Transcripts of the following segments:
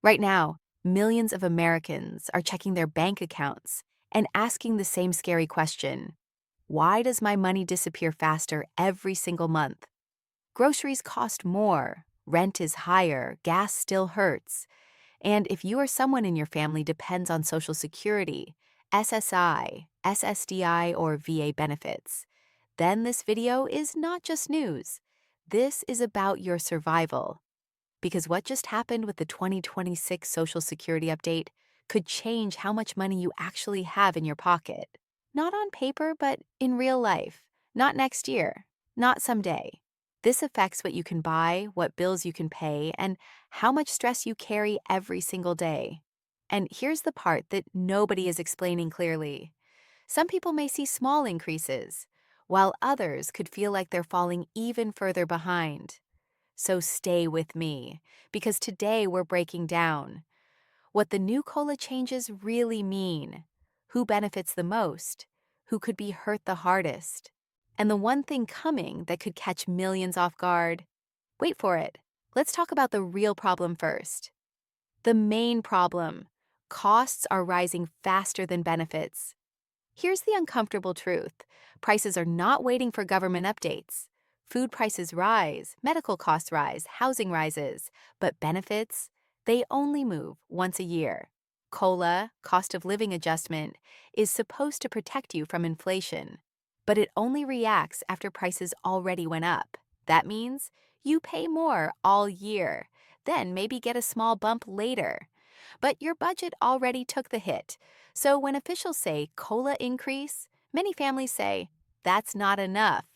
Right now, millions of Americans are checking their bank accounts and asking the same scary question: why does my money disappear faster every single month? Groceries cost more, rent is higher, gas still hurts. And if you or someone in your family depends on Social Security, SSI, SSDI, or VA benefits, then this video is not just news. This is about your survival. Because what just happened with the 2026 Social Security update could change how much money you actually have in your pocket. Not on paper, but in real life. Not next year. Not someday. This affects what you can buy, what bills you can pay, and how much stress you carry every single day. And here's the part that nobody is explaining clearly. Some people may see small increases, while others could feel like they're falling even further behind. So stay with me, because today we're breaking down what the new COLA changes really mean, who benefits the most, who could be hurt the hardest, and the one thing coming that could catch millions off guard. Wait for it. Let's talk about the real problem first. The main problem: costs are rising faster than benefits. Here's the uncomfortable truth: prices are not waiting for government updates. Food prices rise, medical costs rise, housing rises, but benefits, they only move once a year. COLA, cost of living adjustment, is supposed to protect you from inflation, but it only reacts after prices already went up. That means you pay more all year, then maybe get a small bump later. But your budget already took the hit. So when officials say COLA increase, many families say, that's not enough.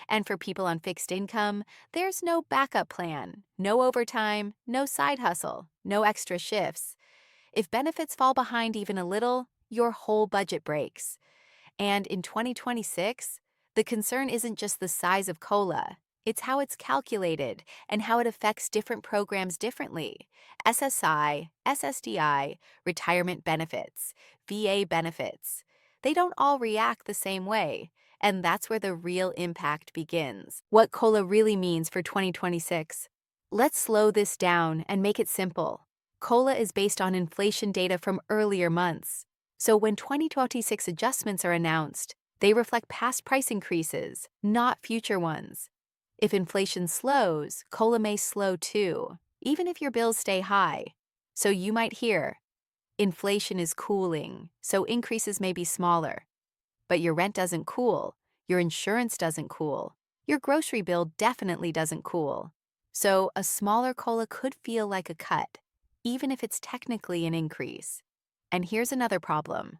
And for people on fixed income, there's no backup plan, no overtime, no side hustle, no extra shifts. If benefits fall behind even a little, your whole budget breaks. And in 2026, the concern isn't just the size of COLA. It's how it's calculated and how it affects different programs differently. SSI, SSDI, retirement benefits, VA benefits. They don't all react the same way, and that's where the real impact begins. What COLA really means for 2026. Let's slow this down and make it simple. COLA is based on inflation data from earlier months. So when 2026 adjustments are announced, they reflect past price increases, not future ones. If inflation slows, COLA may slow too, even if your bills stay high. So you might hear, inflation is cooling, so increases may be smaller. But your rent doesn't cool, your insurance doesn't cool, your grocery bill definitely doesn't cool. So a smaller COLA could feel like a cut, even if it's technically an increase. And here's another problem.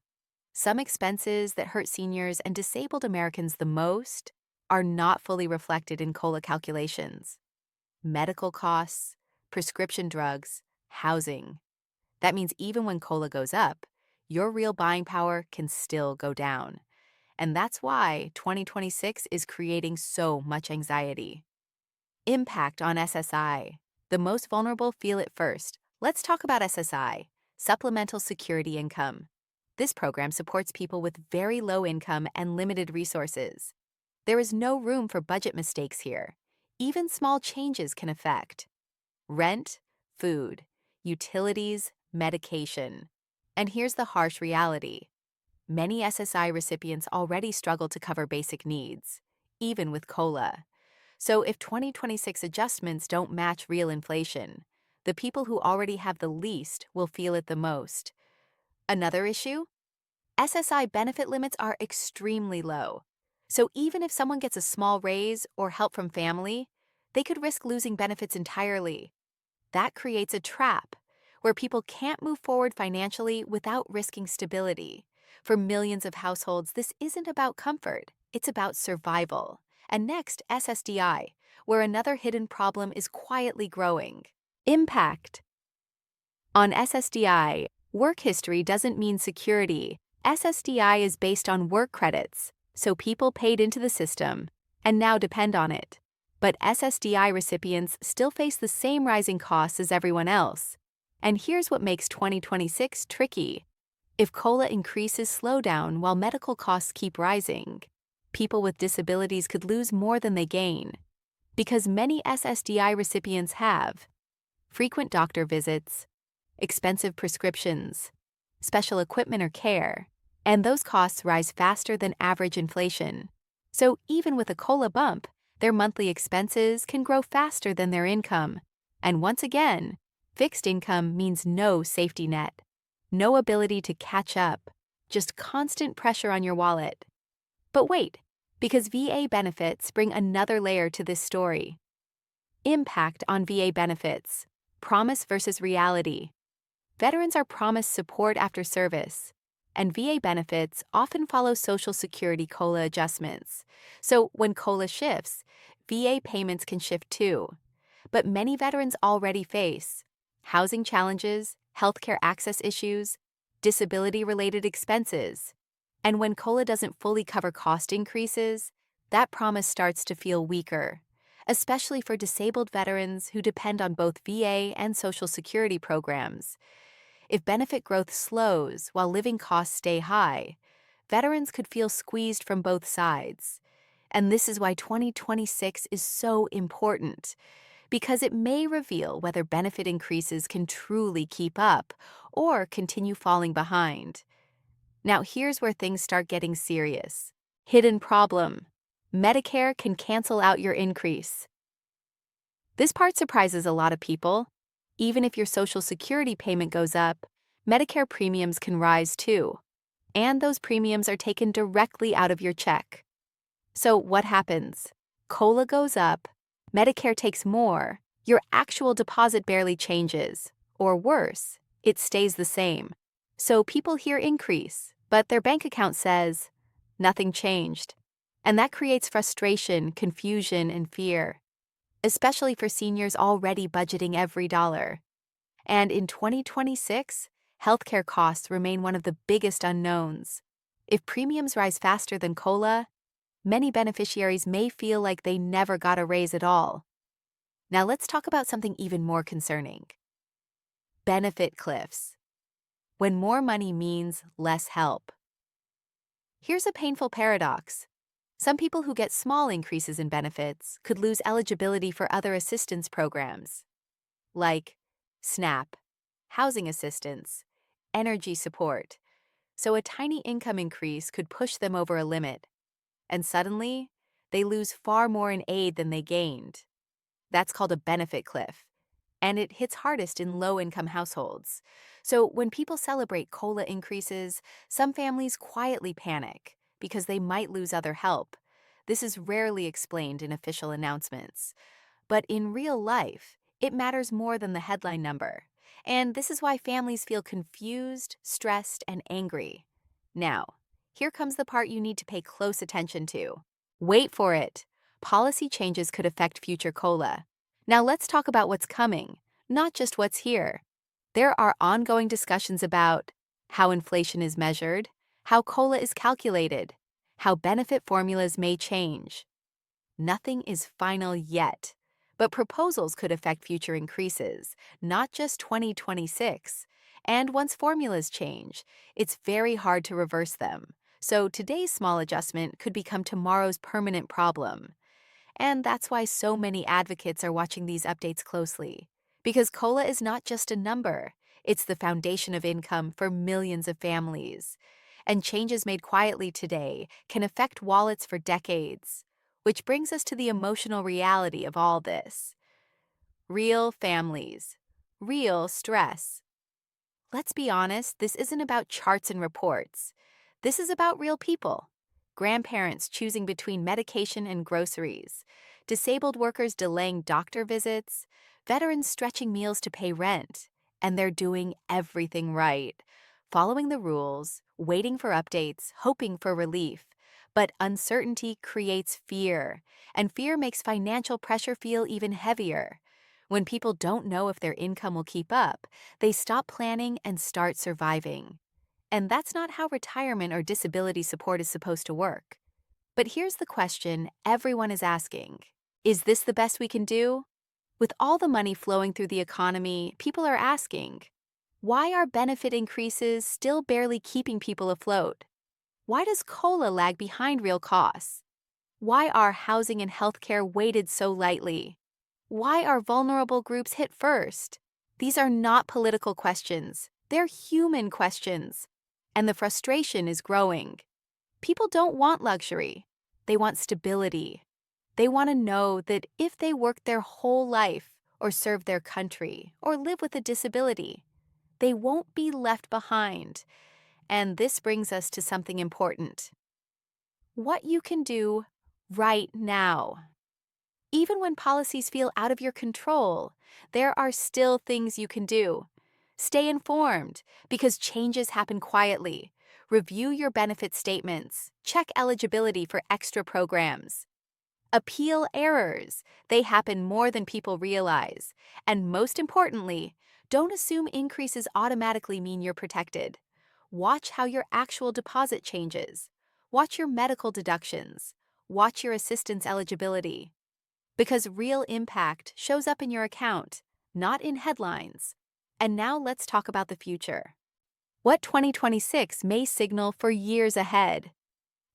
Some expenses that hurt seniors and disabled Americans the most are not fully reflected in COLA calculations. Medical costs, prescription drugs, housing. That means even when COLA goes up, your real buying power can still go down. And that's why 2026 is creating so much anxiety. Impact on SSI. The most vulnerable feel it first. Let's talk about SSI, Supplemental Security Income. This program supports people with very low income and limited resources. There is no room for budget mistakes here. Even small changes can affect rent, food, utilities, medication. And here's the harsh reality. Many SSI recipients already struggle to cover basic needs, even with COLA. So if 2026 adjustments don't match real inflation, the people who already have the least will feel it the most. Another issue? SSI benefit limits are extremely low. So even if someone gets a small raise or help from family, they could risk losing benefits entirely. That creates a trap where people can't move forward financially without risking stability. For millions of households, this isn't about comfort, it's about survival. And next, SSDI, where another hidden problem is quietly growing. Impact. On SSDI, work history doesn't mean security. SSDI is based on work credits, so people paid into the system and now depend on it. But SSDI recipients still face the same rising costs as everyone else. And here's what makes 2026 tricky. If COLA increases slow down while medical costs keep rising, people with disabilities could lose more than they gain. Because many SSDI recipients have frequent doctor visits, expensive prescriptions, special equipment or care, and those costs rise faster than average inflation. So even with a COLA bump, their monthly expenses can grow faster than their income. And once again, fixed income means no safety net, no ability to catch up, just constant pressure on your wallet. But wait, because VA benefits bring another layer to this story. Impact on VA benefits, promise versus reality. Veterans are promised support after service, and VA benefits often follow Social Security COLA adjustments. So when COLA shifts, VA payments can shift too. But many veterans already face housing challenges, healthcare access issues, disability-related expenses. And when COLA doesn't fully cover cost increases, that promise starts to feel weaker, especially for disabled veterans who depend on both VA and Social Security programs. If benefit growth slows while living costs stay high, veterans could feel squeezed from both sides. And this is why 2026 is so important, because it may reveal whether benefit increases can truly keep up or continue falling behind. Now, here's where things start getting serious. Hidden problem. Medicare can cancel out your increase. This part surprises a lot of people. Even if your Social Security payment goes up, Medicare premiums can rise too. And those premiums are taken directly out of your check. So what happens? COLA goes up, Medicare takes more, your actual deposit barely changes. Or worse, it stays the same. So people hear increase, but their bank account says, nothing changed. And that creates frustration, confusion, and fear, especially for seniors already budgeting every dollar. And in 2026, healthcare costs remain one of the biggest unknowns. If premiums rise faster than COLA, many beneficiaries may feel like they never got a raise at all. Now let's talk about something even more concerning. Benefit cliffs. When more money means less help. Here's a painful paradox. Some people who get small increases in benefits could lose eligibility for other assistance programs, like SNAP, housing assistance, energy support. So a tiny income increase could push them over a limit, and suddenly, they lose far more in aid than they gained. That's called a benefit cliff, and it hits hardest in low-income households. So when people celebrate COLA increases, some families quietly panic because they might lose other help. This is rarely explained in official announcements. But in real life, it matters more than the headline number. And this is why families feel confused, stressed, and angry. Now, here comes the part you need to pay close attention to. Wait for it. Policy changes could affect future COLA. Now let's talk about what's coming, not just what's here. There are ongoing discussions about how inflation is measured, how COLA is calculated, how benefit formulas may change. Nothing is final yet, but proposals could affect future increases, not just 2026. And once formulas change, it's very hard to reverse them. So today's small adjustment could become tomorrow's permanent problem. And that's why so many advocates are watching these updates closely. Because COLA is not just a number, it's the foundation of income for millions of families. And changes made quietly today can affect wallets for decades. Which brings us to the emotional reality of all this. Real families. Real stress. Let's be honest, this isn't about charts and reports. This is about real people. Grandparents choosing between medication and groceries, disabled workers delaying doctor visits, veterans stretching meals to pay rent, and they're doing everything right, following the rules, waiting for updates, hoping for relief. But uncertainty creates fear, and fear makes financial pressure feel even heavier. When people don't know if their income will keep up, they stop planning and start surviving. And that's not how retirement or disability support is supposed to work. But here's the question everyone is asking. Is this the best we can do? With all the money flowing through the economy, people are asking, why are benefit increases still barely keeping people afloat? Why does COLA lag behind real costs? Why are housing and healthcare weighted so lightly? Why are vulnerable groups hit first? These are not political questions. They're human questions. And the frustration is growing. People don't want luxury. They want stability. They want to know that if they work their whole life, or serve their country, or live with a disability, they won't be left behind. And this brings us to something important. What you can do right now. Even when policies feel out of your control, there are still things you can do. Stay informed, because changes happen quietly. Review your benefit statements. Check eligibility for extra programs. Appeal errors. They happen more than people realize. And most importantly, don't assume increases automatically mean you're protected. Watch how your actual deposit changes. Watch your medical deductions. Watch your assistance eligibility. Because real impact shows up in your account, not in headlines. And now let's talk about the future. What 2026 may signal for years ahead.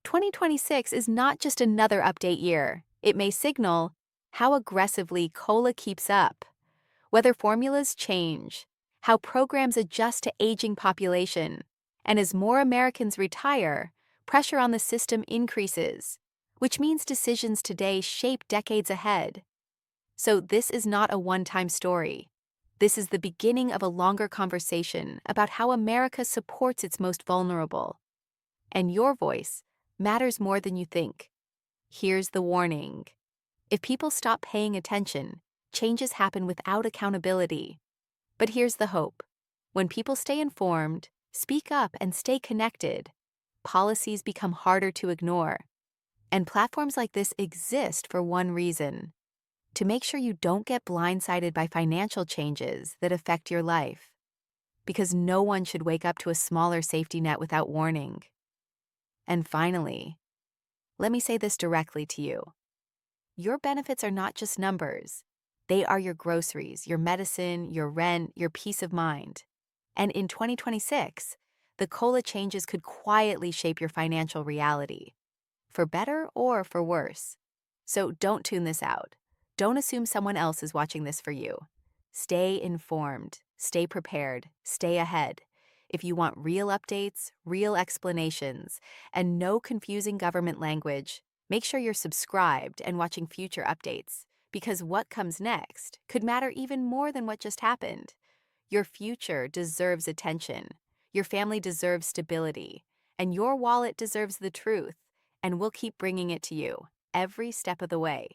2026 is not just another update year. It may signal how aggressively COLA keeps up, whether formulas change, how programs adjust to aging population, and as more Americans retire, pressure on the system increases, which means decisions today shape decades ahead. So this is not a one-time story. This is the beginning of a longer conversation about how America supports its most vulnerable. And your voice matters more than you think. Here's the warning. If people stop paying attention, changes happen without accountability. But here's the hope. When people stay informed, speak up, and stay connected, policies become harder to ignore. And platforms like this exist for one reason: to make sure you don't get blindsided by financial changes that affect your life. Because no one should wake up to a smaller safety net without warning. And finally, let me say this directly to you. Your benefits are not just numbers. They are your groceries, your medicine, your rent, your peace of mind. And in 2026, the COLA changes could quietly shape your financial reality, for better or for worse. So don't tune this out. Don't assume someone else is watching this for you. Stay informed, stay prepared, stay ahead. If you want real updates, real explanations, and no confusing government language, make sure you're subscribed and watching future updates, because what comes next could matter even more than what just happened. Your future deserves attention, your family deserves stability, and your wallet deserves the truth, and we'll keep bringing it to you every step of the way.